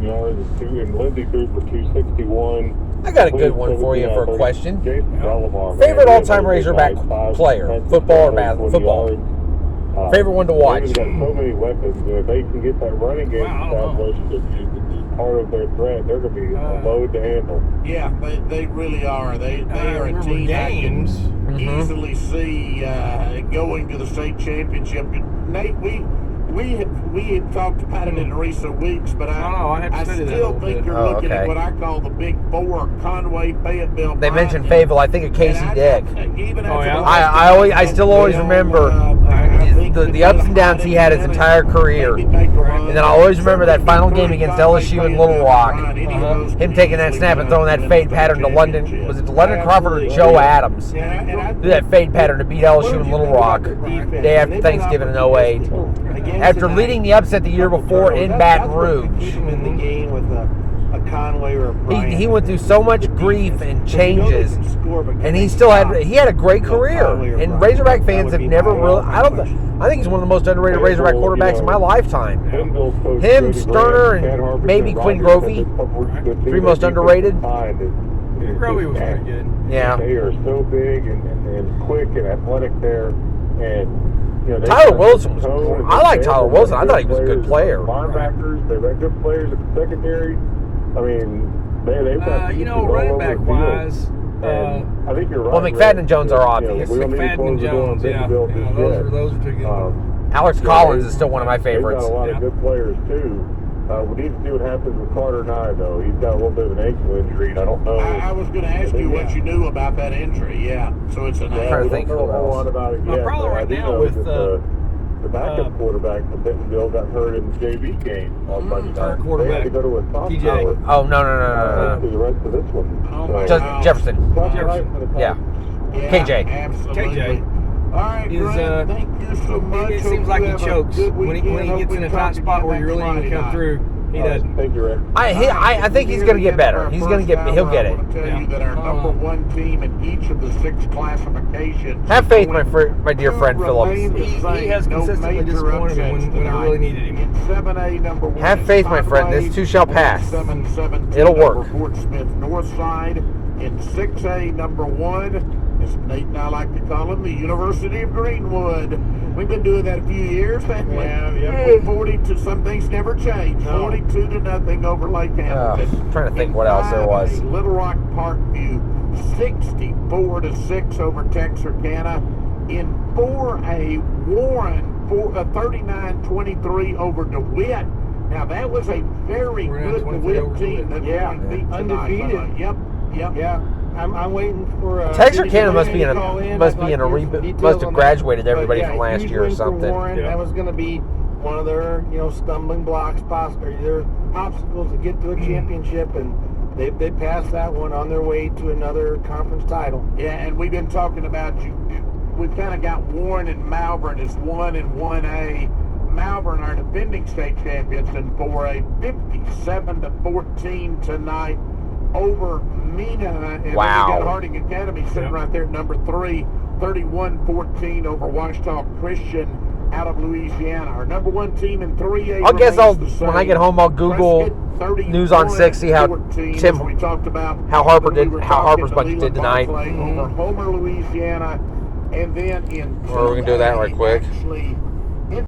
yards, and Lindsey threw for 261. I got a good one for you for a question. Jason Bellamar, Favorite all-time Razorback player, football or basketball? Football. Favorite one to watch? They've got so many weapons. If they can get that running game established, it's part of their threat. They're going to be a load to handle. Yeah, they really are. They are a team I can easily see going to the state championship. Nate, we had talked about it in recent weeks, but I still think you're looking at what I call the Big Four: Conway, Fayetteville. They mentioned Fayetteville. I think of Casey Dick. I still always remember the ups and downs he had his entire career, and then I always remember that final game against LSU in Little Rock. Him taking that snap and throwing that fade pattern to London. Was it to London Crawford or Joe Adams? Do that fade pattern to beat LSU in Little Rock day after Thanksgiving in 08. After leading the upset the year before in Baton Rouge. He went through so much grief and changes, and he had a great career. And Razorback fans have never really. I think he's one of the most underrated Razorback quarterbacks in my lifetime. Him, Sterner, and maybe Quinn Grovey, three most underrated. Grovey was pretty good. Yeah. They are so big and quick and athletic there, and. Tyler Wilson was cool. I like Tyler Wilson. I thought he was a good player. Linebackers, they've got good players at the secondary. I mean, they've got running back wise. I think you're right. Well, McFadden and Jones are obvious. McFadden and Jones, those are two good. Alex Collins is still one of my favorites. They've got a lot of good players too. We need to see what happens with Carter Nye, though. He's got a little bit of an ankle injury, and I don't know. I was going to ask you what you knew about that injury. Yeah, so it's an ankle. We don't know a whole lot about it yet. Probably right now with the backup quarterback from Bentonville got hurt in the JV game. Third quarterback. They had to go to a soft TJ. Oh, no. For the rest of this one. Jefferson. Yeah. KJ. Absolutely. KJ. All right, Grant, thank you so much. It seems like he chokes when he gets in a tight spot where you really need to come through. He doesn't. Thank you, Rick. I think he's going to get better. He'll get it. I want to tell you that our number one team in each of the 6 classifications. Have faith, my dear friend Phillips. He has consistently disappointed when I really needed him. In 7A, number 1. Have faith, my friend. This too shall pass. It'll work. Fort Smith Northside. In 6A, number 1. As Nate and I like to call him, the University of Greenwood. We've been doing that a few years, haven't we? Yeah. 40 to some things never change. 42-0 over Lake Hamilton. I'm trying to think what else there was. Little Rock Parkview, 64-6 over Texarkana. In 4A, Warren, 39-23 over DeWitt. Now that was a very good DeWitt team that beat undefeated. Yep. Yeah. I'm waiting for Texarkana must be in a rebuild. Must have graduated everybody from last year or something. Warren, that was going to be one of their stumbling blocks, their obstacles to get to a championship, and they passed that one on their way to another conference title. Yeah, and we've been talking about we've kind of got Warren and Malvern as 1 and 1A. Malvern are defending state champions in 4A, 57-14 tonight over Mena. And wow. We got Harding Academy sitting right there at number 3, 31-14 over Ouachita Christian out of Louisiana. Our number 1 team in 3A. I guess when I get home, I'll Google News on 6, see how Harper's bunch did tonight. Over Homer, Louisiana. And then in we're going to do that right quick. Actually,